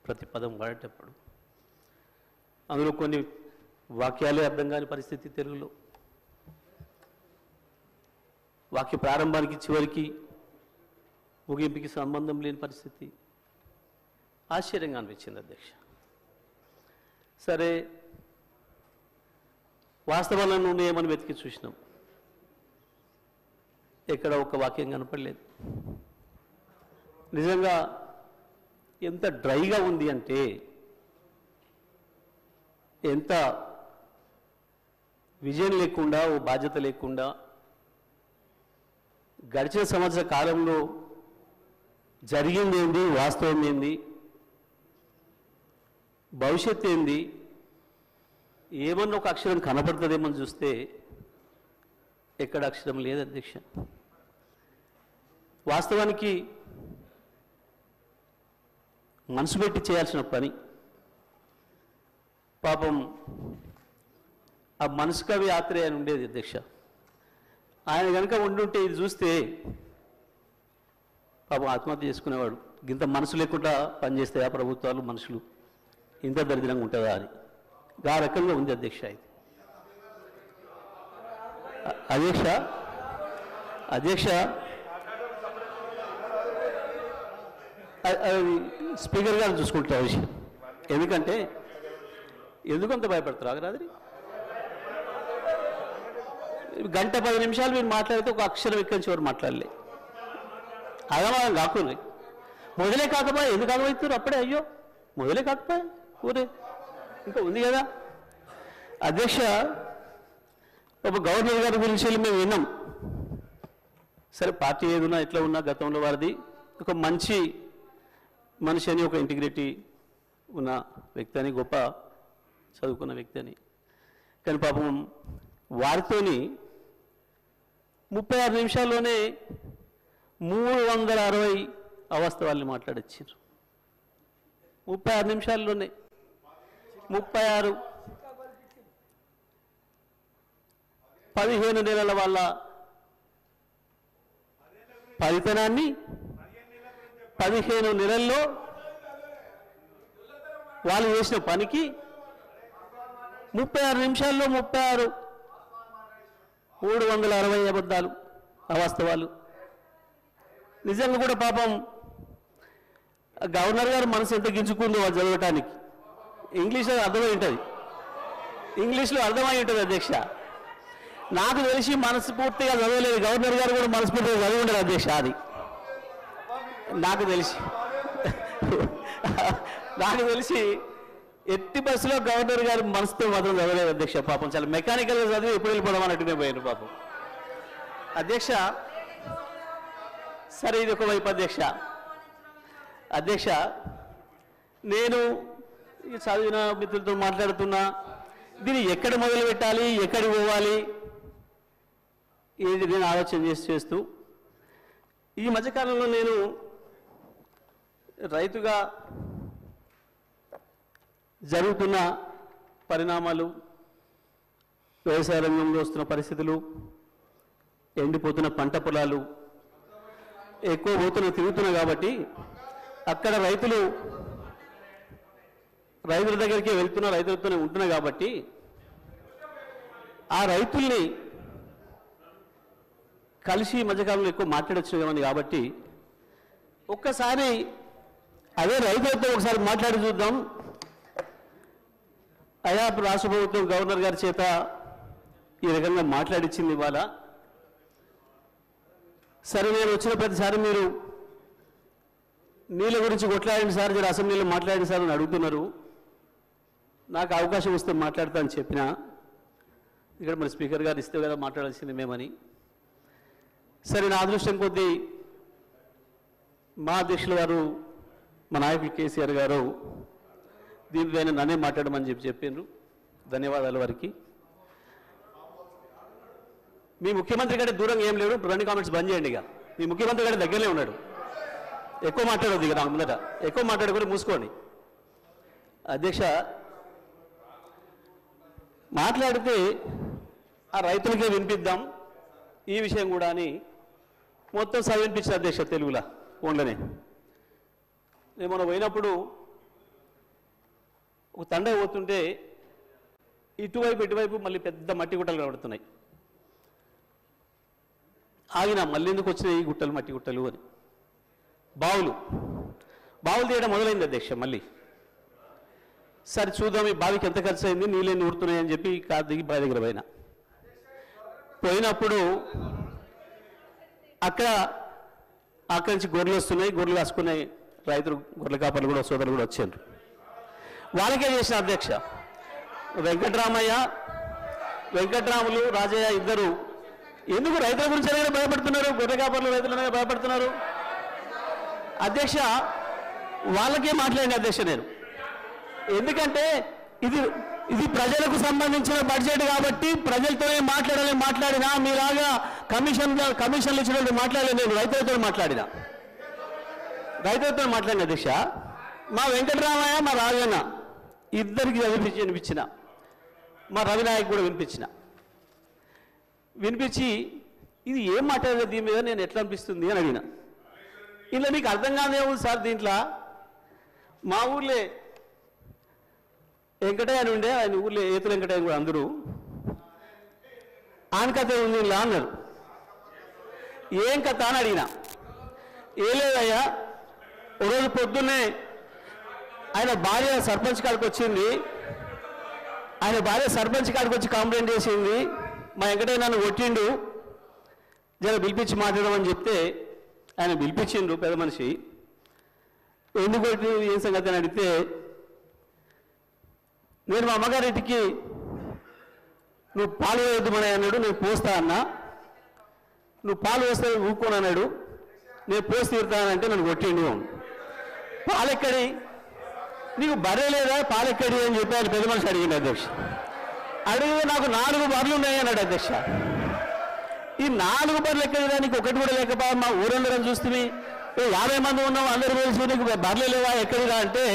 ప్రతి పదం వాడేటప్పుడు. అందులో కొన్ని వాక్యాలే అర్థం కాని పరిస్థితి తెలుగులో. వాక్య ప్రారంభానికి చివరికి ముగింపుకి సంబంధం లేని పరిస్థితి. ఆశ్చర్యంగా అనిపించింది అధ్యక్ష. సరే, వాస్తవాలను ఏమని వెతికి చూసినాం, ఎక్కడ ఒక వాక్యం కనపడలేదు. నిజంగా ఎంత డ్రైగా ఉంది అంటే, ఎంత విజయం లేకుండా, ఓ బాధ్యత లేకుండా, గడిచిన సంవత్సర కాలంలో జరిగింది ఏంది, వాస్తవం ఏంది, భవిష్యత్తు ఏంది, ఏమన్నా ఒక అక్షరం కనపడుతుందేమని చూస్తే ఎక్కడ అక్షరం లేదు అధ్యక్ష. వాస్తవానికి మనసు పెట్టి చేయాల్సిన పని. పాపం ఆ మనసు కవి ఆత్రేయ అని ఉండేది అధ్యక్ష. ఆయన కనుక ఉండుంటే ఇది చూస్తే పాపం ఆత్మహత్య చేసుకునేవాడు. ఇంత మనసు లేకుండా పనిచేస్తాయా ప్రభుత్వాలు, మనుషులు ఇంత దరిద్రంగా ఉంటుందా అని. ఆ రకంగా ఉంది అధ్యక్ష. ఇది అధ్యక్ష స్పీకర్ గారు చూసుకుంటారు విషయం. ఎందుకంటే ఎందుకంత భయపడతారు ఆగరాది. గంట 10 నిమిషాలు మీరు మాట్లాడితే ఒక అక్షరం ఎక్కడి చివరి మాట్లాడలే. అగమాగం కాకుండా మొదలే కాకపోయా, ఎందుకు ఆగమవుతారు అప్పుడే? అయ్యో మొదలే కాకపోయా, ఊరే ఇంకా ఉంది కదా అధ్యక్ష. ఒక గవర్నర్ గారి గురించి మేము విన్నాం. సరే, పార్టీ ఏదున్నా ఎట్లా ఉన్నా గతంలో వారిది ఒక మంచి మనిషి అని, ఒక ఇంటిగ్రిటీ ఉన్న వ్యక్తి అని, గొప్ప చదువుకున్న వ్యక్తి అని. కానీ పాపం వారితోని 36 నిమిషాల్లోనే 360 అవాస్తవాల్ని మాట్లాడొచ్చారు. 36 నిమిషాల్లోనే 36 15 నెలల వాళ్ళ ఫలితనాన్ని 15 నెలల్లో వాళ్ళు చేసిన పనికి 36 నిమిషాల్లో 360 అబద్ధాలు, అవాస్తవాలు. నిజంగా కూడా పాపం గవర్నర్ గారు మనసు ఎంత గింజుకుందో వాళ్ళు చదవటానికి. ఇంగ్లీష్లో అర్థమై ఉంటుంది, అధ్యక్ష. నాకు తెలిసి మనస్ఫూర్తిగా చదవలేదు గవర్నర్ గారు, కూడా మనస్ఫూర్తిగా చదివి ఉండరు అధ్యక్ష. అది నాకు తెలిసి ఎట్టి బస్సులో గవర్నర్ గారు మనసుతో మాత్రం చదవలేదు అధ్యక్ష. పాపం చాలా మెకానికల్గా చదివి ఎప్పుడు వెళ్ళిపోవడం అన్నట్టునే పోయారు పాపం అధ్యక్ష. సరే, ఇది ఒకవైపు అధ్యక్ష. నేను చదివిన మిత్రులతో మాట్లాడుతున్నా, దీన్ని ఎక్కడ మొదలు పెట్టాలి, ఎక్కడికి పోవాలి, ఇది నేను ఆలోచన చేస్తూ ఈ మధ్యకాలంలో నేను రైతుగా జరుగుతున్న పరిణామాలు, వ్యవసాయ రంగంలో వస్తున్న పరిస్థితులు, ఎండిపోతున్న పంట పొలాలు, ఎక్కువ తిరుగుతున్నా కాబట్టి అక్కడ రైతుల దగ్గరికి వెళ్తున్నా, రైతులతోనే ఉంటున్నా కాబట్టి ఆ రైతుల్ని కలిసి మధ్యకాలంలో ఎక్కువ మాట్లాడొచ్చు కాబట్టి ఒక్కసారి అదే రైతులతో ఒకసారి మాట్లాడి చూద్దాం. అయా రాష్ట్ర ప్రభుత్వం గవర్నర్ గారి చేత ఈ రకంగా మాట్లాడించింది ఇవాళ. సరే, నేను వచ్చిన ప్రతిసారి మీరు నీళ్ళ గురించి కొట్లాడండి సార్, జర అసెంబ్లీలో మాట్లాడండి సార్ అని అడుగుతున్నారు. నాకు అవకాశం వస్తే మాట్లాడతా అని చెప్పినా, ఇక్కడ మరి స్పీకర్ గారు ఇస్తే కదా మాట్లాడాల్సింది మేమని. సరే, నా అదృష్టం కొద్దీ మా అధ్యక్షుల వారు, మా నాయకులు కేసీఆర్ గారు దీనిపైన నన్నే మాట్లాడమని చెప్పిండ్రు. ధన్యవాదాలు వారికి. మీ ముఖ్యమంత్రి కంటే దూరంగా ఏం లేడు. రెండు కామెంట్స్ బంద్ చేయండి. ఇక మీ ముఖ్యమంత్రి కంటే దగ్గరనే ఉన్నాడు. ఎక్కువ మాట్లాడవద్దు. ఇక నాకు ముందట ఎక్కువ మాట్లాడుకొని మూసుకోండి అధ్యక్ష. మాట్లాడితే ఆ రైతులకే వినిపిద్దాం ఈ విషయం కూడా అని మొత్తం చదివినిపించారు అధ్యక్ష. తెలుగులో ఫోన్లోనే నేను మొన్న పోయినప్పుడు ఒక తండ పోతుంటే ఇటువైపు మళ్ళీ పెద్ద మట్టి గుట్టలు కనబడుతున్నాయి. ఆగిన మళ్ళీ ఎందుకు వచ్చినాయి ఈ గుట్టలు మట్టి గుట్టలు అని. బావులు తీయడం మొదలైంది అధ్యక్ష. మళ్ళీ సరే చూద్దాం ఈ బావికి ఎంత ఖర్చు అయింది, నీళ్ళని ఊరుతున్నాయని చెప్పి కారు దిగి బావి దగ్గర పోయినప్పుడు అక్కడి నుంచి గొర్రెలు వస్తున్నాయి. గొర్రెలు కాసుకున్నాయి రైతులు, గొర్రెల కాపర్లు కూడా సోదరులు కూడా వచ్చారు. వాళ్ళకే చేసిన అధ్యక్ష. వెంకట్రాములు రాజయ్య ఇద్దరు ఎందుకు రైతుల గురించి అనేది భయపడుతున్నారు, గొర్రె కాపర్లు రైతులనే భయపడుతున్నారు అధ్యక్ష. వాళ్ళకే మాట్లాడిన అధ్యక్ష నేను. ఎందుకంటే ఇది ప్రజలకు సంబంధించిన బడ్జెట్ కాబట్టి ప్రజలతోనే మాట్లాడినా మీలాగా కమిషన్లు ఇచ్చినట్టు మాట్లాడలేదు. నేను రైతులతో మాట్లాడిన అధ్యక్ష. మా వెంకటరామయ్య మా రాజన్న ఇద్దరికి వినిపించిన, మా రవినాయక్ కూడా వినిపించి ఇది ఏం మాట్లాడలేదు దీని మీద, నేను ఎట్లా అనిపిస్తుంది అని అడిగిన. ఇలా మీకు అర్థం కాదే ఉంది సార్. దీంట్లో మా ఊర్లే వెంకటయ్య అని ఉండే, ఆయన ఊర్లో ఏతుల వెంకటయ్య కూడా అందరూ ఆయన కథ ఉంది ఇలా అన్నారు. ఏం కథ అని అడిగిన. ఏం లేదయ్యా, ఒకరోజు పొద్దున్నే ఆయన భార్య సర్పంచ్ కాడికి వచ్చింది. ఆయన భార్య సర్పంచ్ కాడికి వచ్చి కంప్లైంట్ చేసింది, మా వెంకటయ్య నన్ను కొట్టిండు, జర పిలిపించి మాట్లాడమని చెప్తే ఆయన పిలిపించిండు పెద్ద మనిషి. ఎందుకు కొట్టి ఏం సంగతి అని అడిగితే, నేను మా అమ్మగారింటికి నువ్వు పాలు వేయొద్దుమని అన్నాడు, నేను పోస్తా అన్నా. నువ్వు పాలు వేస్తే ఊరుకోను అన్నాడు, నేను పోసి తీరుతానంటే నన్ను కొట్టిండు. పాలెక్కడి, నీకు బర్రె లేదా పాలెక్కడి అని చెప్పి ఆయన పెద్ద మనిషి అడిగింది అధ్యక్ష. అడిగితే నాకు 4 బర్రెలు ఉన్నాయి అన్నాడు అధ్యక్ష. ఈ 4 బర్రెలు ఎక్కడిదా, నీకు ఒకటి కూడా లేకపోయా, మా ఊరందరం చూస్తే 50 మంది ఉన్నాం, అందరూ తెలుసు, నీకు బర్రెలు లేవా ఎక్కడిదా అంటే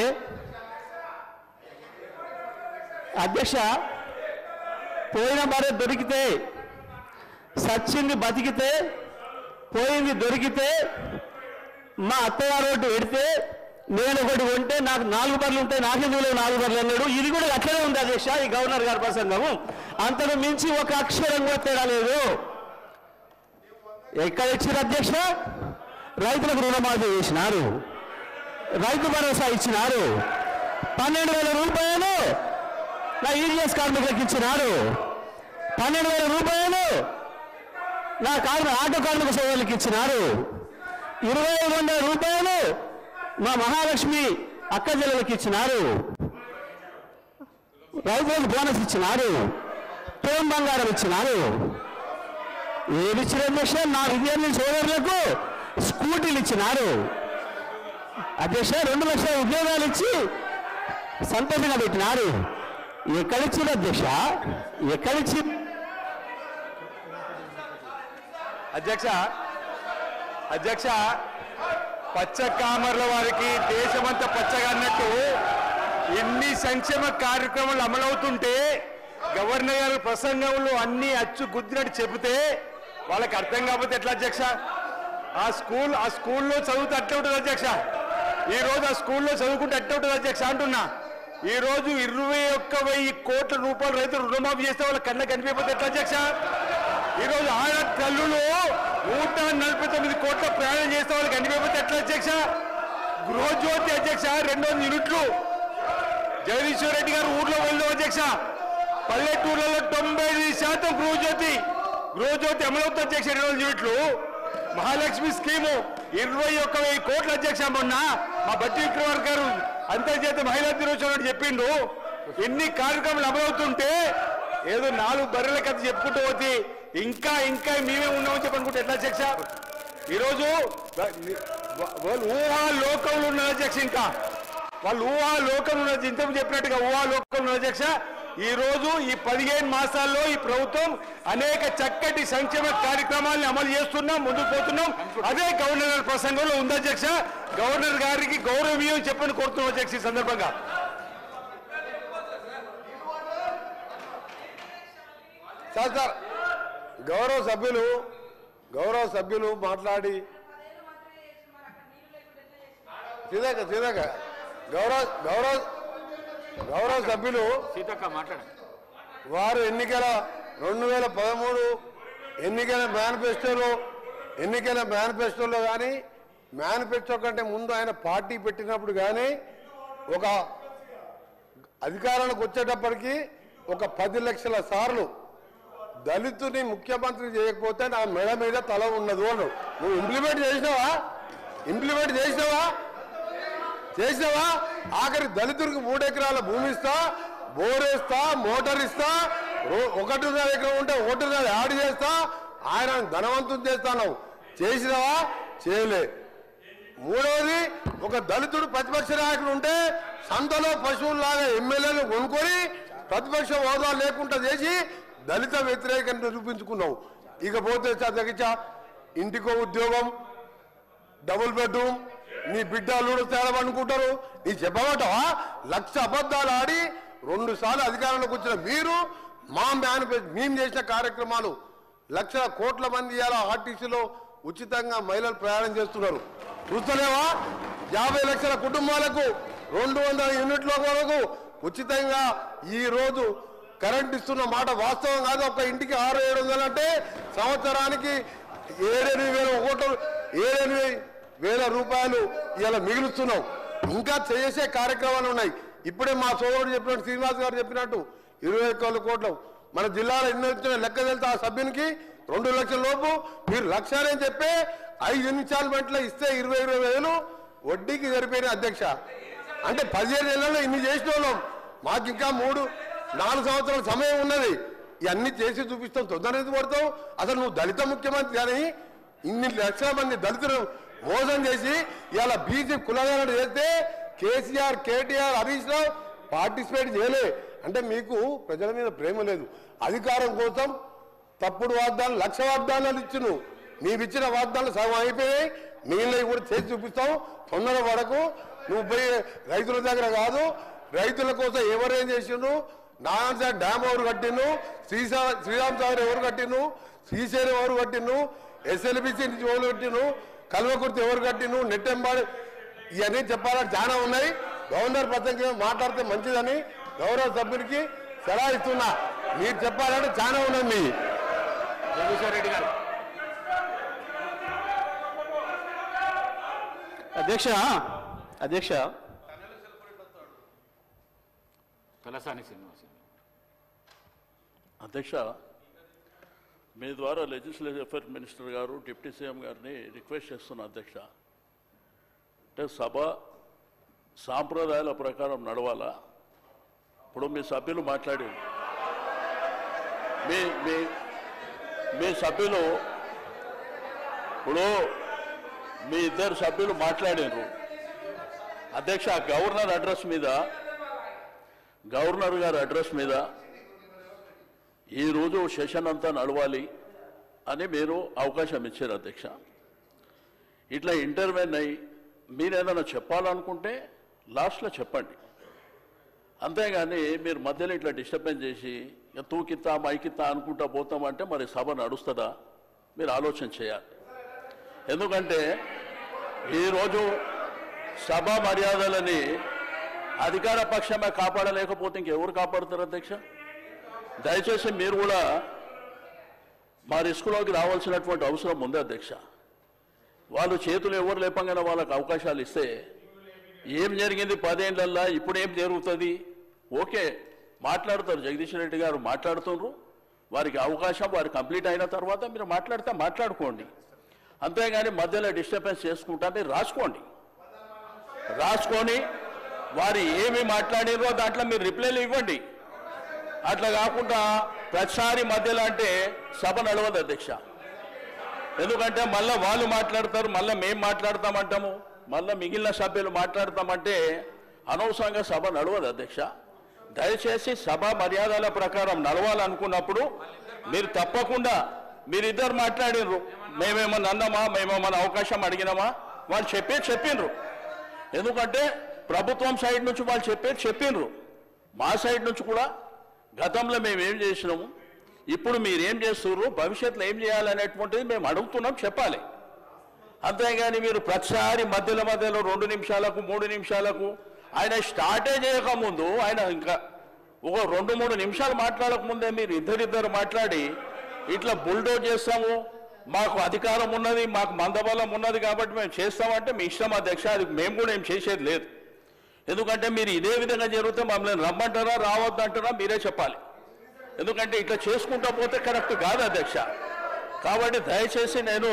అధ్యక్ష, పోయిన బర్రె దొరికితే సచ్చింది బతికితే, పోయింది దొరికితే, మా అత్తగారు ఒకటి పెడితే నేను ఒకటి కొంటే నాకు 4 బర్రెలు ఉంటాయి, నాకెందుకు 4 బర్రెలు అన్నాడు. ఇది కూడా అట్లనే ఉంది అధ్యక్ష ఈ గవర్నర్ గారి ప్రసంగము. అంతకు మించి ఒక అక్షరం కూడా తేడా లేదు. ఎక్కడ ఇచ్చారు అధ్యక్ష? రైతులకు రుణమాఫీ చేసినారు, రైతు భరోసా ఇచ్చినారు, 12,000 రూపాయలు నా ఈజీఎస్ కార్మికులకు ఇచ్చినారు, 12,000 రూపాయలు నా ఆటో కార్మిక సోదరులకు ఇచ్చినారు, 22,000 రూపాయలు మా మహాలక్ష్మి అక్క చెల్లెలకు ఇచ్చినారు, రైతులకు బోనస్ ఇచ్చినారు, తోం బంగారం ఇచ్చినారు. ఏమి ఇచ్చిన అధ్యక్ష? నా విద్యార్థి సోదరులకు స్కూటీలు ఇచ్చినారు అధ్యక్ష. 2 లక్షల ఉద్యోగాలు ఇచ్చి సంతోషంగా పెట్టినారు. ఎక్కడిచ్చింది అధ్యక్ష? ఎక్కడిచ్చి అధ్యక్ష పచ్చ కామర్ల వారికి దేశమంతా పచ్చగా అన్నట్టు ఎన్ని సంక్షేమ కార్యక్రమాలు అమలవుతుంటే గవర్నర్ గారి ప్రసంగంలో అన్ని అచ్చు గుద్దినట్టు చెబితే వాళ్ళకి అర్థం కాకపోతే ఎట్లా అధ్యక్ష? ఆ స్కూల్లో చదువుతూ అట్టే ఉంటుంది అధ్యక్ష. ఈరోజు ఆ స్కూల్లో చదువుకుంటే అట్టే ఉంటుంది అధ్యక్ష అంటున్నా. ఈరోజు 21,000 కోట్ల రూపాయలు రైతులు రుణమాఫీ చేస్తే వాళ్ళ కళ్ళ కనిపించకపోతే ఎట్లా అధ్యక్ష? ఈరోజు ఆడ తల్లులు 149 కోట్ల ప్రయాణం చేస్తే వాళ్ళకి కనిపించకపోతే ఎట్లా అధ్యక్ష? గృహజ్యోతి అధ్యక్ష 200 యూనిట్లు జగదీశ్వర్ రెడ్డి గారు ఊర్లో వెళ్దాం అధ్యక్ష. పల్లెటూర్లలో 95% గృహజ్యోతి అమలవుతుంది అధ్యక్ష. 200 యూనిట్లు. మహాలక్ష్మి స్కీము 21,000 కోట్ల అధ్యక్ష. మొన్న మా బట్టి విక్రమార్ గారు అంతర్జాతీయ మహిళా దినోత్సవం చెప్పిండు. ఎన్ని కార్యక్రమాలు అమలవుతుంటే ఏదో 4 బర్రెల కథ చెప్పుకుంటూ పోతే ఇంకా మేమే ఉన్నామని చెప్పనుకుంటే ఎట్లా అధ్యక్ష? ఈరోజు వాళ్ళు ఊహాలోకంలో ఉన్నారు అధ్యక్ష. ఇంకా వాళ్ళు ఊహాలోకంలో ఉన్నారు, ఇంతకు చెప్పినట్టుగా ఊహాలోకంలో ఉన్నారు అధ్యక్ష. ఈ రోజు ఈ 15 మాసాల్లో ఈ ప్రభుత్వం అనేక చక్కటి సంక్షేమ కార్యక్రమాలను అమలు చేస్తున్నాం, ముందుకు పోతున్నాం. అదే గవర్నర్ గారి ప్రసంగంలో ఉంది అధ్యక్ష. గవర్నర్ గారికి గౌరవీయం చెప్పని కోరుతున్నాం అధ్యక్ష. ఈ సందర్భంగా సార్ గౌరవ సభ్యులు మాట్లాడి గౌరవ గౌరవ సభ్యులు సీతక్క మాట్లాడండి. వారు 2013 ఎన్నికల మేనిఫెస్టోలో కానీ మేనిఫెస్టో కంటే ముందు ఆయన పార్టీ పెట్టినప్పుడు కానీ ఒక అధికారానికి వచ్చేటప్పటికి ఒక 10 లక్షల సార్లు దళితుని ముఖ్యమంత్రి చేయకపోతే నా మెడ మీద తల ఉన్నది వాళ్ళు. నువ్వు ఇంప్లిమెంట్ చేసినావా ఆఖరి దళితుడికి 3 ఎకరాల భూమి ఇస్తా, బోరేస్తా, మోటార్ ఇస్తా, 1.5 ఎకరం ఉంటే 1.5 యాడ్ చేస్తా, ఆయన ధనవంతం చేస్తాను. చేసినావా? చేయలే. మూడవది, ఒక దళితుడు ప్రతిపక్ష నాయకుడు ఉంటే సంతలో పశువులాగా ఎమ్మెల్యేలు కొనుక్కొని ప్రతిపక్ష హోదా లేకుండా చేసి దళిత వ్యతిరేకం నిరూపించుకున్నావు. ఇకపోతే తగ్గించ ఇంటికో ఉద్యోగం, డబుల్ బెడ్రూమ్, నీ బిడ్డలు తేలమనుకుంటారు. నీ చెప్పబట్టవా? 1,00,000 అబద్ధాలు ఆడి 2 సార్లు అధికారంలోకి వచ్చిన మీరు మేము చేసిన కార్యక్రమాలు లక్షల కోట్ల మంది ఇలా ఆర్టీసీలో ఉచితంగా మహిళలు ప్రయాణం చేస్తున్నారు. చూస్తలేవా? 50 లక్షల కుటుంబాలకు 200 యూనిట్ల వరకు ఉచితంగా ఈ రోజు కరెంట్ ఇస్తున్న మాట వాస్తవం కాదు. ఒక ఇంటికి 600-700 అంటే సంవత్సరానికి 7,800 రూపాయలు ఇలా మిగులుస్తున్నాం. ఇంకా చేసే కార్యక్రమాలు ఉన్నాయి. ఇప్పుడే మా సోదరుడు చెప్పినట్టు, శ్రీనివాస్ గారు చెప్పినట్టు 21 కోట్లు మన జిల్లాలో ఎన్ని వచ్చిన లెక్క వెళ్తే ఆ సభ్యునికి 2 లక్షల లోపు మీరు 1,00,000 అని చెప్పి 5 ఇన్స్టాల్మెంట్లో ఇస్తే 20,000 వడ్డీకి సరిపోయిన అధ్యక్ష. అంటే 15 ఏళ్లలో ఇన్ని చేసిన వాళ్ళం. మాకు ఇంకా 3-4 సంవత్సరాల సమయం ఉన్నది. ఇవన్నీ చేసి చూపిస్తాం. తొందర పడతాం. అసలు నువ్వు దళిత ముఖ్యమంత్రి కానీ ఇన్ని లక్షల మంది దళితులు మోసం చేసి ఇవాళ బీసీ కులగాలను చేస్తే కేసీఆర్, కేటీఆర్, హరీష్ రావు పార్టిసిపేట్ చేయలే. అంటే మీకు ప్రజల మీద ప్రేమ లేదు. అధికారం కోసం తప్పుడు వాగ్దానాలు, 1,00,000 వాగ్దానాలు ఇచ్చును. నీవిచ్చిన వాగ్దానాలు సగం అయిపోయాయి. మిగిలినవి కూడా చేసి చూపిస్తాం. తొందర పడకు. నువ్వు పోయి రైతుల దగ్గర కాదు, రైతుల కోసం ఎవరేం చేసిండు, నారాయణ డ్యామ్ ఎవరు కట్టిండు, శ్రీరామ్ సాగర్ ఎవరు కట్టిండు, శ్రీశైలం ఎవరు కట్టిండు, SLBC నుంచి ఎవరు కట్టిండు, కల్వకుర్తి ఎవరు కట్టిండు, నెట్టెంబాడు, ఇవన్నీ చెప్పాలని చాలా ఉన్నాయి. గవర్నర్ ప్రసంగం మాట్లాడితే మంచిదని గౌరవ సభ్యునికి సలహా ఇస్తున్నా. మీరు చెప్పాలంటే చాలా ఉన్నది. రెడ్డి గారు అధ్యక్ష తలసాని శ్రీనివాస్. అధ్యక్ష, మీ ద్వారా లెజిస్లేటివ్ అఫైర్స్ మినిస్టర్ గారు, డిప్యూటీ సీఎం గారిని రిక్వెస్ట్ చేస్తున్నా అధ్యక్ష. అంటే సభ సాంప్రదాయాల ప్రకారం నడవాలా? ఇప్పుడు మీ సభ్యులు మాట్లాడి మీ సభ్యులు ఇప్పుడు మీ 2 సభ్యులు మాట్లాడారు అధ్యక్ష. గవర్నర్ గారి అడ్రస్ మీద ఈరోజు సెషన్ అంతా నడవాలి అని మీరు అవకాశం ఇచ్చారు అధ్యక్ష. ఇట్లా ఇంటర్వ్యూన్ అయ్యి మీరేదైనా చెప్పాలనుకుంటే లాస్ట్లో చెప్పండి. అంతేగాని మీరు మధ్యలో ఇట్లా డిస్టర్బెన్స్ చేసి తూకిత్తా మైకిత్తా అనుకుంటా పోతామంటే మరి సభ నడుస్తుందా? మీరు ఆలోచన చేయాలి. ఎందుకంటే ఈరోజు సభా మర్యాదలని అధికార పక్షమే కాపాడలేకపోతే ఇంకెవరు కాపాడుతారు అధ్యక్ష? దయచేసి మీరు కూడా మా రిస్కులోకి రావాల్సినటువంటి అవసరం ఉంది అధ్యక్ష. వాళ్ళు చేతులు ఎవరు లేపంగానే వాళ్ళకి అవకాశాలు ఇస్తే ఏం జరిగింది 10 ఏళ్లల్లో, ఇప్పుడు ఏం జరుగుతుంది? ఓకే, మాట్లాడతారు. జగదీష్ రెడ్డి గారు మాట్లాడుతున్నారు. వారికి అవకాశం వారు కంప్లీట్ అయిన తర్వాత మీరు మాట్లాడితే మాట్లాడుకోండి. అంతేగాని మధ్యలో డిస్టర్బెన్స్ చేసుకుంటా మీరు రాసుకొని వారు ఏమి మాట్లాడినో దాంట్లో మీరు రిప్లైలు ఇవ్వండి. అట్లా కాకుండా ప్రతిసారి మధ్యలో అంటే సభ నడవదు అధ్యక్ష. ఎందుకంటే మళ్ళీ వాళ్ళు మాట్లాడతారు, మళ్ళీ మేము మాట్లాడతామంటాము, మళ్ళీ మిగిలిన సభ్యులు మాట్లాడతామంటే అనవసరంగా సభ నడవదు అధ్యక్ష. దయచేసి సభ మర్యాదల ప్రకారం నడవాలనుకున్నప్పుడు మీరు తప్పకుండా మీరిద్దరు మాట్లాడినరు. మేమేమన్నా అన్నామా, మేమేమన్నా అవకాశం అడిగినామా? వాళ్ళు చెప్పిండ్రు. ఎందుకంటే ప్రభుత్వం సైడ్ నుంచి వాళ్ళు చెప్పిండ్రు. మా సైడ్ నుంచి కూడా గతంలో మేము ఏం చేసినాము, ఇప్పుడు మీరేం చేస్తున్నారు, భవిష్యత్తులో ఏం చేయాలనేటువంటిది మేము అడుగుతున్నాం, చెప్పాలి. అంతేగాని మీరు ప్రతిసారి మధ్యలో 2 నిమిషాలకు 3 నిమిషాలకు ఆయన స్టార్టే చేయకముందు ఆయన ఇంకా ఒక 2-3 నిమిషాలు మాట్లాడకముందే మీరు ఇద్దరిద్దరు మాట్లాడి ఇట్లా బుల్డోజ్ చేస్తాము, మాకు అధికారం ఉన్నది, మాకు మందబలం ఉన్నది కాబట్టి మేము చేస్తామంటే మీ ఇష్టం అధ్యక్ష. అది మేము కూడా ఏం చేసేది లేదు. ఎందుకంటే మీరు ఇదే విధంగా జరిగితే మమ్మల్ని రమ్మంటారా రావద్దంటారా మీరే చెప్పాలి. ఎందుకంటే ఇట్లా చేసుకుంటా పోతే కరెక్ట్ కాదు అధ్యక్ష. కాబట్టి దయచేసి నేను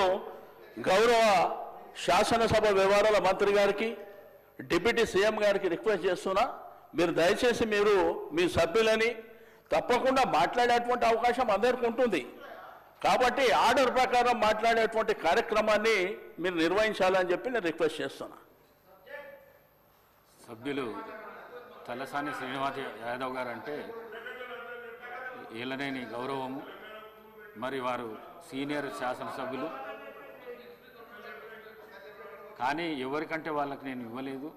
గౌరవ శాసనసభ వ్యవహారాల మంత్రి గారికి, డిప్యూటీ సీఎం గారికి రిక్వెస్ట్ చేస్తున్నా, మీరు దయచేసి మీరు మీ సభ్యులని తప్పకుండా మాట్లాడేటువంటి అవకాశం అందరికీ ఉంటుంది. కాబట్టి ఆర్డర్ ప్రకారం మాట్లాడేటువంటి కార్యక్రమాన్ని మీరు నిర్వహించాలని చెప్పి నేను రిక్వెస్ట్ చేస్తున్నా. సభ్యులు తలసాని శ్రీనివాస్ యాదవ్ గారు అంటే ఏలనేని గౌరవము. మరి వారు సీనియర్ శాసనసభ్యులు, కానీ ఎవరికంటే వాళ్ళకి నేను ఇవ్వలేదు.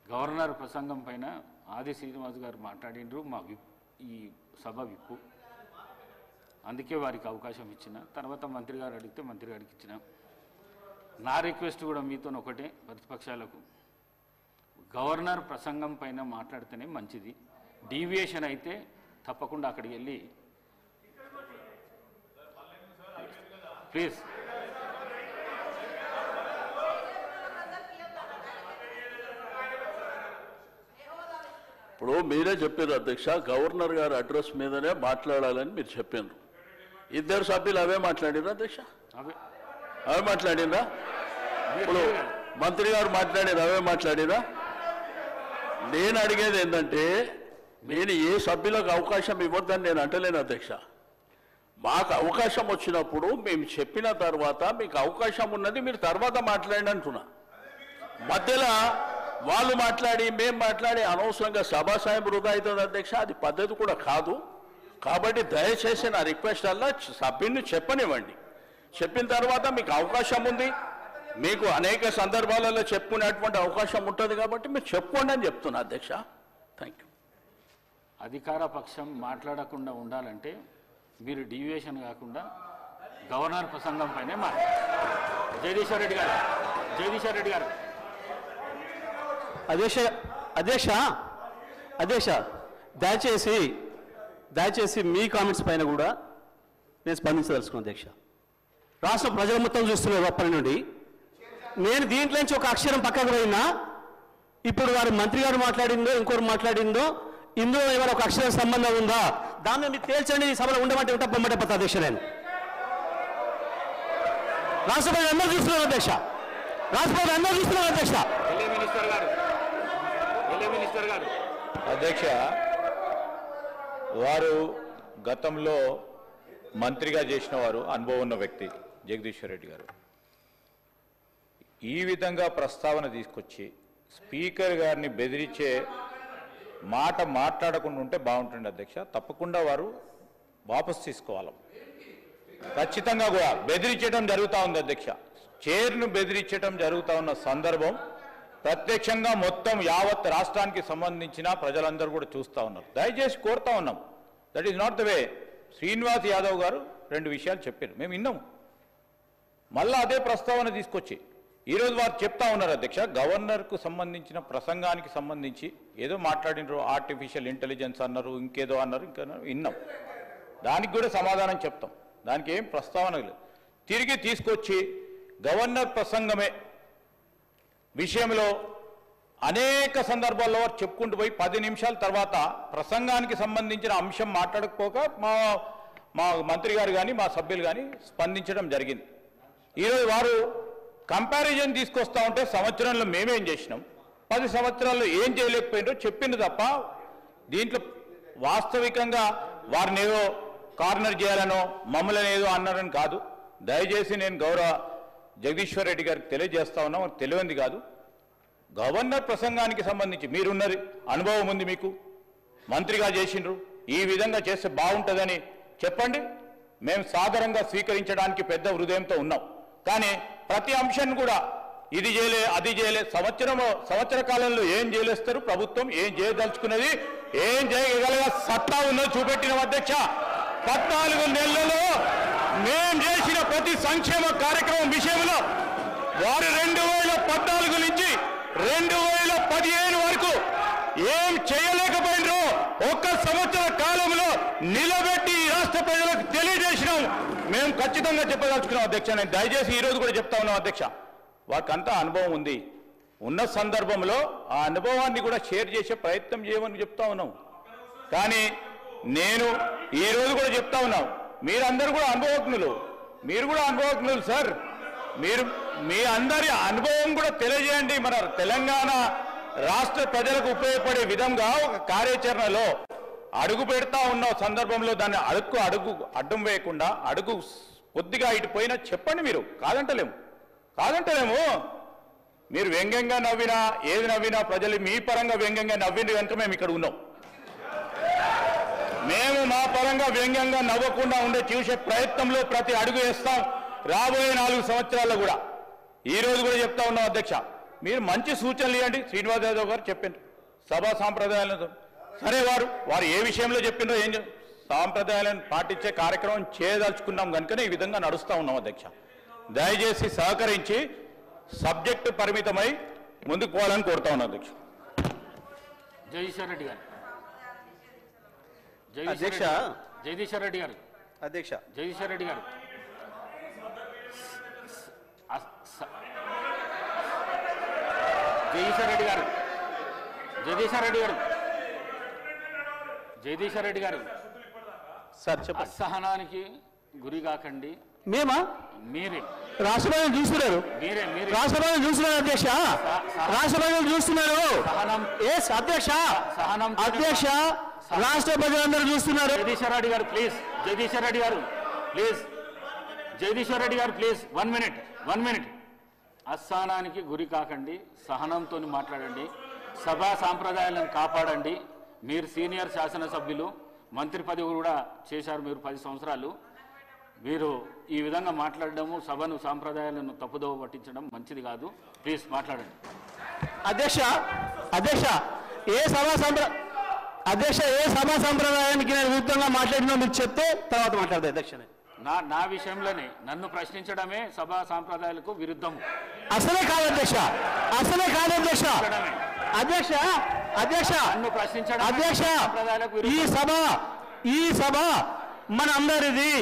గవర్నర్ ప్రసంగం పైన ఆది శ్రీనివాస్ గారు మాట్లాడినరు, మా ఈ సభ విప్పు, అందుకే వారికి అవకాశం ఇచ్చిన. తర్వాత మంత్రి గారు అడిగితే మంత్రి గారికి ఇచ్చిన. నా రిక్వెస్ట్ కూడా మీతో ఒకటే, ప్రతిపక్షాలకు గవర్నర్ ప్రసంగం పైన మాట్లాడితేనే మంచిది. డీవియేషన్ అయితే తప్పకుండా అక్కడికి వెళ్ళి ప్లీజ్. ఇప్పుడు మీరే చెప్పారు అధ్యక్ష, గవర్నర్ గారి అడ్రస్ మీదనే మాట్లాడాలని మీరు చెప్పారు. ఇద్దరు సభ్యులు అవే మాట్లాడిరా అధ్యక్ష? అవే మాట్లాడిరా? ఇప్పుడు మంత్రి గారు మాట్లాడారు, అవే మాట్లాడిరా? నేను అడిగేది ఏంటంటే, నేను ఏ సభ్యులకు అవకాశం ఇవ్వద్దని నేను అంటలేను అధ్యక్ష. మాకు అవకాశం వచ్చినప్పుడు మేము చెప్పిన తర్వాత మీకు అవకాశం ఉన్నది, మీరు తర్వాత మాట్లాడండి అంటున్నా. మధ్యలో వాళ్ళు మాట్లాడి మేము మాట్లాడి అనవసరంగా సభాసాయం వృధా అవుతుంది అధ్యక్ష. అది పద్ధతి కూడా కాదు. కాబట్టి దయచేసి నా రిక్వెస్ట్ అలా సభ్యుని చెప్పనివ్వండి. చెప్పిన తర్వాత మీకు అవకాశం ఉంది, మీకు అనేక సందర్భాలలో చెప్పుకునేటువంటి అవకాశం ఉంటుంది కాబట్టి మీరు చెప్పుకోండి అని చెప్తున్నా అధ్యక్ష. Thank you. అధికార పక్షం మాట్లాడకుండా ఉండాలంటే మీరు డీవియేషన్ కాకుండా గవర్నర్ ప్రసంగం పైనే జగదీశ్వర్ రెడ్డి గారు. అధ్యక్ష దయచేసి మీ కామెంట్స్ పైన కూడా నేను స్పందించదలుచుకున్నాను అధ్యక్ష. రాష్ట్ర ప్రజల మొత్తం చూస్తున్నారు అప్పటి నుండి. నేను దీంట్లో నుంచి ఒక అక్షరం పక్కకు పోయినా, ఇప్పుడు వారు మంత్రి గారు మాట్లాడిందో ఇంకోరు మాట్లాడిందో ఇందులో ఏమైనా ఒక అక్షరం సంబంధం ఉందా దాన్ని మీరు తేల్చండి. ఈ సభలో ఉండమంటే ఉంటా పొమ్మటే పోతా అధ్యక్ష. నేను రాష్ట్ర ప్రజలు అందరూ చూస్తున్నారు అధ్యక్ష. అధ్యక్ష, వారు గతంలో మంత్రిగా చేసిన వారు, అనుభవం ఉన్న వ్యక్తి జగదీశ్వర్ రెడ్డి గారు. ఈ విధంగా ప్రస్తావన తీసుకొచ్చి స్పీకర్ గారిని బెదిరించే మాట మాట్లాడకుండా ఉంటే బాగుంటుంది అధ్యక్ష. తప్పకుండా వారు వాపసు తీసుకోవాలి. ఖచ్చితంగా కూడా బెదిరించడం జరుగుతూ ఉంది అధ్యక్ష. చైర్ను బెదిరించడం జరుగుతూ ఉన్న సందర్భం ప్రత్యక్షంగా మొత్తం యావత్ రాష్ట్రానికి సంబంధించిన ప్రజలందరూ కూడా చూస్తూ ఉన్నారు. దయచేసి కోరుతా ఉన్నాం, that is not the way. Srinivas Yadav గారు 2 విషయాలు చెప్పారు, మేము విన్నాము. మళ్ళా అదే ప్రస్తావన తీసుకొచ్చి ఈరోజు వారు చెప్తా ఉన్నారు అధ్యక్ష, గవర్నర్కు సంబంధించిన ప్రసంగానికి సంబంధించి ఏదో మాట్లాడినారు, ఆర్టిఫిషియల్ ఇంటెలిజెన్స్ అన్నారు, ఇంకేదో అన్నారు, ఇంకా విన్నాం. దానికి కూడా సమాధానం చెప్తాం, దానికి ఏం ప్రస్తావన లేదు. తిరిగి తీసుకొచ్చి గవర్నర్ ప్రసంగమే విషయంలో అనేక సందర్భాల్లో వారు చెప్పుకుంటూ పోయి 10 నిమిషాల తర్వాత ప్రసంగానికి సంబంధించిన అంశం మాట్లాడకపోక మా మంత్రి గారు కానీ మా సభ్యులు కానీ స్పందించడం జరిగింది. ఈరోజు వారు కంపారిజన్ తీసుకొస్తా ఉంటే సంవత్సరంలో మేమేం చేసినాం, 10 సంవత్సరాల్లో ఏం చేయలేకపోయినారో చెప్పింది తప్ప దీంట్లో వాస్తవికంగా వారిని ఏదో కార్నర్ చేయాలనో మమ్మల్ని ఏదో అన్నారని కాదు. దయచేసి నేను గౌరవ జగదీశ్వర్ రెడ్డి గారికి తెలియజేస్తా ఉన్నా, వారికి తెలియంది కాదు. గవర్నర్ ప్రసంగానికి సంబంధించి మీరున్నది అనుభవం ఉంది, మీకు మంత్రిగా చేసిండ్రు, ఈ విధంగా చేస్తే బాగుంటుందని చెప్పండి. మేము సాధారణంగా స్వీకరించడానికి పెద్ద హృదయంతో ఉన్నాం. కానీ ప్రతి అంశాన్ని కూడా ఇది చేయలే అది చేయలే, సంవత్సర కాలంలో ఏం చేయలేస్తారు, ప్రభుత్వం ఏం చేయదలుచుకున్నది, ఏం చేయగలిగే సత్తా ఉన్నది చూపెట్టిన అధ్యక్ష. 14 నెలలలో మేం చేసిన ప్రతి సంక్షేమ కార్యక్రమం విషయంలో వారు 2014 నుంచి 2015 వరకు ఏం చేయలేకపోయినరో ఒక్క సంవత్సర కాలంలో నిలబెట్టి ఈ రాష్ట్ర ప్రజలకు తెలియజేసినాం. మేము ఖచ్చితంగా చెప్పదలుచుకున్నాం అధ్యక్ష. నేను దయచేసి ఈ రోజు కూడా చెప్తా ఉన్నాం అధ్యక్ష, వారికంతా అనుభవం ఉంది. ఉన్న సందర్భంలో ఆ అనుభవాన్ని కూడా షేర్ చేసే ప్రయత్నం చేయమని చెప్తా ఉన్నాం. కానీ నేను ఈ రోజు కూడా చెప్తా ఉన్నాం, మీరందరూ కూడా అనుభవజ్ఞులు, మీరు కూడా అనుభవజ్ఞులు సార్. మీరు మీ అందరి అనుభవం కూడా తెలియజేయండి. మన తెలంగాణ రాష్ట్ర ప్రజలకు ఉపయోగపడే విధంగా ఒక కార్యాచరణలో అడుగు పెడతా ఉన్న సందర్భంలో దాన్ని అడుగు అడ్డం వేయకుండా అడుగు కొద్దిగా ఇటు పోయినా చెప్పండి. మీరు కాదంటలేము. మీరు వ్యంగ్యంగా నవ్వినా ఏది నవ్వినా ప్రజలు మీ పరంగా వ్యంగ్యంగా నవ్వింది కనుక మేము ఇక్కడ ఉన్నాం. మేము మా పరంగా వ్యంగ్యంగా నవ్వకుండా ఉండే చూసే ప్రయత్నంలో ప్రతి అడుగు వేస్తాం. రాబోయే 4 సంవత్సరాల్లో కూడా ఈ రోజు కూడా చెప్తా ఉన్నాం అధ్యక్ష, మీరు మంచి సూచనలు ఇవ్వండి. శ్రీనివాస్ యాదవ్ గారు చెప్పిండ్రు సభా సాంప్రదాయాలతో, సరే వారు ఏ విషయంలో చెప్పిండ్రో ఏం సాంప్రదాయాలను పాటించే కార్యక్రమం చేయదలుచుకున్నాం కనుకనే ఈ విధంగా నడుస్తూ ఉన్నాం అధ్యక్ష. దయచేసి సహకరించి సబ్జెక్టు పరిమితమై ముందుకు పోవాలని కోరుతా ఉన్నాం అధ్యక్ష. జగదీశ్వర్ రెడ్డి గారు అధ్యక్ష. జగదీశ్వర్ రెడ్డి గారు అధ్యక్ష. జగదీశ్వర్ రెడ్డి గారు జగదీశ్వర్ రెడ్డి గారు జగదీశ్వర్ రెడ్డి గారు సార్ చెప్పండి. అసహనానికి గురి కాకండి. మేమా? మీరే రాష్ట్రపతి చూస్తున్నారు. మీరే రాష్ట్రపతి చూస్తున్నారు అధ్యక్ష. రాష్ట్రపతి చూస్తున్నారు. సహనం అధ్యక్ష. సహనం అధ్యక్ష, రాష్ట్ర ప్రజలందరూ చూస్తున్నారు. జగదీశ్వర్ రెడ్డి గారు ప్లీజ్. జగదీశ్వర్ రెడ్డి గారు ప్లీజ్. జగదీశ్వర్ రెడ్డి గారు ప్లీజ్ 1 మినిట్. అసహనానికి గురి కాకండి, సహనంతో మాట్లాడండి, సభా సాంప్రదాయాలను కాపాడండి. మీరు సీనియర్ శాసనసభ్యులు, మంత్రి పదవి కూడా చేశారు మీరు 10 సంవత్సరాలు. మీరు ఈ విధంగా మాట్లాడడము, సభను సాంప్రదాయాలను తప్పుదోవ పట్టించడం మంచిది కాదు. ప్లీజ్ మాట్లాడండి. అధ్యక్ష, ఏ సభా సంప్రదాయానికి నేను విరుద్ధంగా మాట్లాడినా మీరు చెప్తే తర్వాత మాట్లాడదు అధ్యక్ష. నా విషయంలోనే నన్ను ప్రశ్నించడమే సభా సాంప్రదాయాలకు విరుద్ధము. అసలే కాదు అధ్యక్ష. నన్ను ప్రశ్నించడం ఈ సభ మన అందరిది.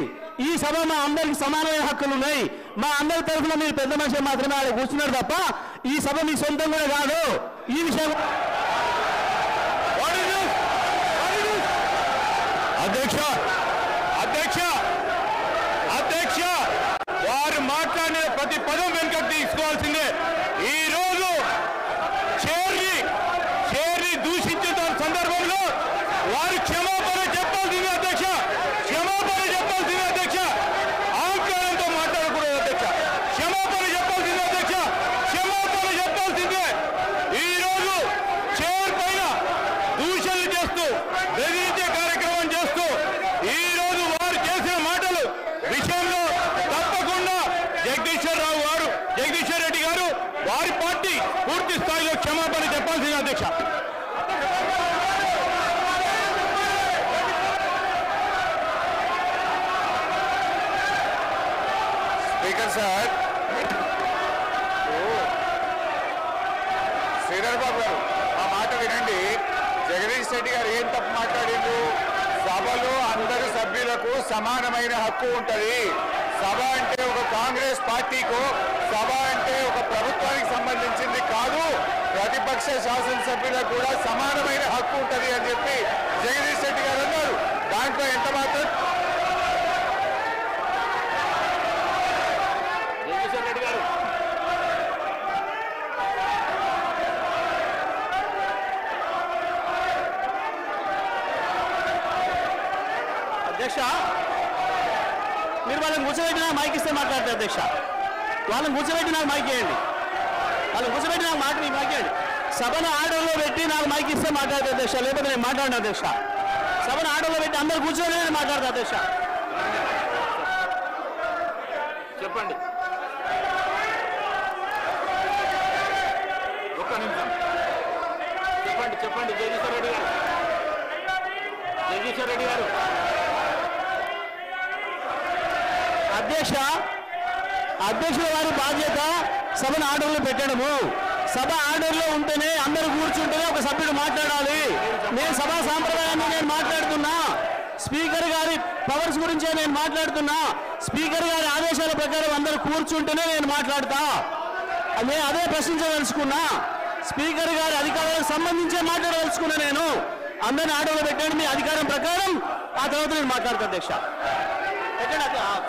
ఈ సభ మా అందరికి సమానమైన హక్కులు ఉన్నాయి. మా అందరి తరఫున మీరు పెద్ద మనిషి మాత్రమే ఆడ కూర్చున్నారు తప్ప ఈ సభ మీ సొంతం కూడా కాదు. ఈ విషయం అధ్యక్ష వారు మాట్లాడిన ప్రతి పదం వెనుక తీసుకోవాల్సిందే. ఈ రోజు చేరి దూషించిన సందర్భంలో వారు క్షమాపణ చెప్పాల్సిందే అధ్యక్ష. అహంకారంతో మాట్లాడకూడదు అధ్యక్ష. క్షమాపణ చెప్పాల్సిందే. ఈ రోజు చైర్ పైన దూషణలు చేస్తూ బెదిరించే కార్యక్రమం చేస్తూ ఈ రోజు వారు చేసిన మాటలు విషయంలో తప్పకుండా జగదీశ్వర్ రెడ్డి గారు వారి పార్టీ పూర్తి స్థాయిలో క్షమాపణ చెప్పాల్సింది అధ్యక్ష. స్పీకర్ సార్, శ్రీధర్ బాబు గారు ఆ మాట వినండి. జగదీష్ రెడ్డి గారు ఏం తప్పు మాట్లాడిండు? సభలో అందరు సభ్యులకు సమానమైన హక్కు ఉంటుంది. సభ అంటే ఒక కాంగ్రెస్ పార్టీకు, సభ అంటే ఒక ప్రభుత్వానికి సంబంధించింది కాదు, ప్రతిపక్ష శాసనసభ్యులకు కూడా సమానమైన హక్కు ఉంటుంది అని చెప్పి జగదీష్ రెడ్డి గారు అన్నారు. దాంట్లో ఎంత మాత్రం జగదీశ్వర్ రెడ్డి గారు అధ్యక్ష, మీరు వాళ్ళని కూర్చోబెట్టి నాకు మైక్ ఇస్తే మాట్లాడతారు అధ్యక్ష. వాళ్ళని కూర్చోబెట్టి నాకు మైక్ ఇవ్వండి. మైక్ ఇవ్వండి. సభను ఆర్డర్లో పెట్టి నాకు మైక్ ఇస్తే మాట్లాడతారు అధ్యక్ష. లేకపోతే నేను మాట్లాడిన అధ్యక్ష. సభను ఆర్డర్లో పెట్టి అందరు కూర్చొని నేను మాట్లాడతా అధ్యక్ష. చెప్పండి. ఒక్క నిమిషం చెప్పండి. జగదీశ్వర్ రెడ్డి గారు అధ్యక్షుల వారి బాధ్యత సభను ఆర్డర్లో పెట్టడము. సభ ఆర్డర్లో ఉంటేనే అందరూ కూర్చుంటేనే ఒక సభ్యుడు మాట్లాడాలి. నేను సభా సాంప్రదాయాన్ని నేను మాట్లాడుతున్నా, స్పీకర్ గారి పవర్స్ గురించే నేను మాట్లాడుతున్నా. స్పీకర్ గారి ఆదేశాల ప్రకారం అందరూ కూర్చుంటేనే నేను మాట్లాడతా. నేను అదే ప్రశ్నించదలుచుకున్నా. స్పీకర్ గారి అధికారాలకు సంబంధించే మాట్లాడదలుచుకున్నా. నేను అందరిని ఆర్డర్లో పెట్టండి మీ అధికారం ప్రకారం, ఆ తర్వాత నేను మాట్లాడతా అధ్యక్ష.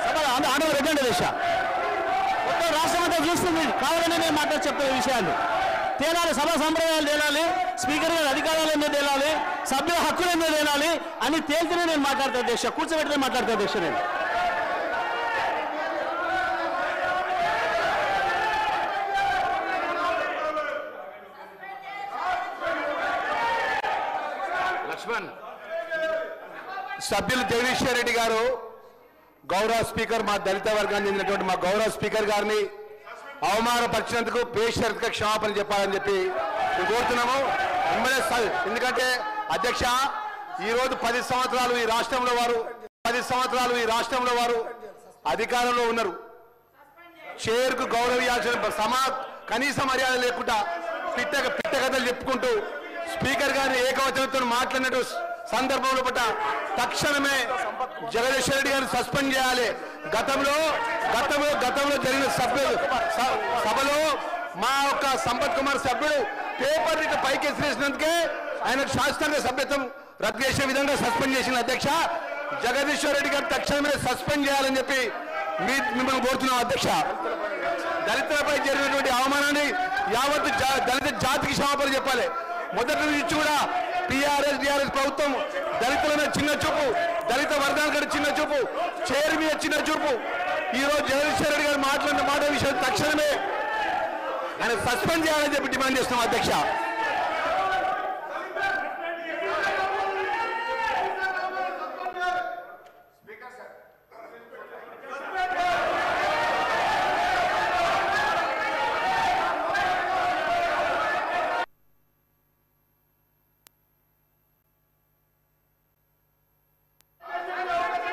సభ ఆర్డర్లో పెట్టండి అధ్యక్ష. మొత్తం రాష్ట్రం అంతా చూస్తుంది, కావాలని నేను మాట్లాడి చెప్తున్న విషయాలు తేలాలి. సభా సంప్రదాయాలు తేలాలి, స్పీకర్ గారి అధికారాలు ఎందుకు తేలాలి, సభ్యుల హక్కులు ఎందుకు తేలాలి అని తేలితేనే నేను మాట్లాడతా అధ్యక్ష. కూర్చోబెట్టినే మాట్లాడతా అధ్యక్ష. నేను సభ్యులు జగదీశ్వర్ రెడ్డి గారు, గౌరవ స్పీకర్, మా దళిత వర్గానికి చెందినటువంటి మా గౌరవ స్పీకర్ గారిని అవమానపరిచినందుకు బేషరతుగా క్షమాపణ చెప్పాలని చెప్పి కోరుతున్నాము. ఎందుకంటే అధ్యక్ష, ఈరోజు 10 సంవత్సరాలు ఈ రాష్ట్రంలో వారు అధికారంలో ఉన్నారు. చైర్కు గౌరవించాల్సిన కనీస మర్యాద లేకుండా పిట్టకథలు చెప్పుకుంటూ స్పీకర్ గారిని ఏకవచనంతో మాట్లాడినట్టు సందర్భంలో పట్ల తక్షణమే జగదీశ్వర్ రెడ్డి గారిని సస్పెండ్ చేయాలి. గతంలో జరిగిన సభలో మా యొక్క సంపత్ కుమార్ సభ్యుడు పేపర్ ఇట్లా పైకి ఎసిరేసినందుకే ఆయనకు శాస్త్రీయ సభ్యత్వం రద్దు చేసే విధంగా సస్పెండ్ చేసిన అధ్యక్ష. జగదీశ్వర్ రెడ్డి గారు తక్షణమే సస్పెండ్ చేయాలని చెప్పి మిమ్మల్ని కోరుతున్నాం అధ్యక్ష. దళితులపై జరిగినటువంటి అవమానాన్ని యావత్తు దళిత జాతికి క్షమాపణ చెప్పాలి. మొదటి నుంచి కూడా టీఆర్ఎస్ ప్రభుత్వం దళితుల చిన్న చూపు, దళిత వర్గాల చిన్న చూపు, చైర్ మీద చిన్న చూపు. ఈరోజు జగదీశ్వర్ రెడ్డి గారు మాట్లాడిన మాట విషయం తక్షణమే ఆయన సస్పెండ్ చేయాలని చెప్పి డిమాండ్ చేస్తున్నాం అధ్యక్ష.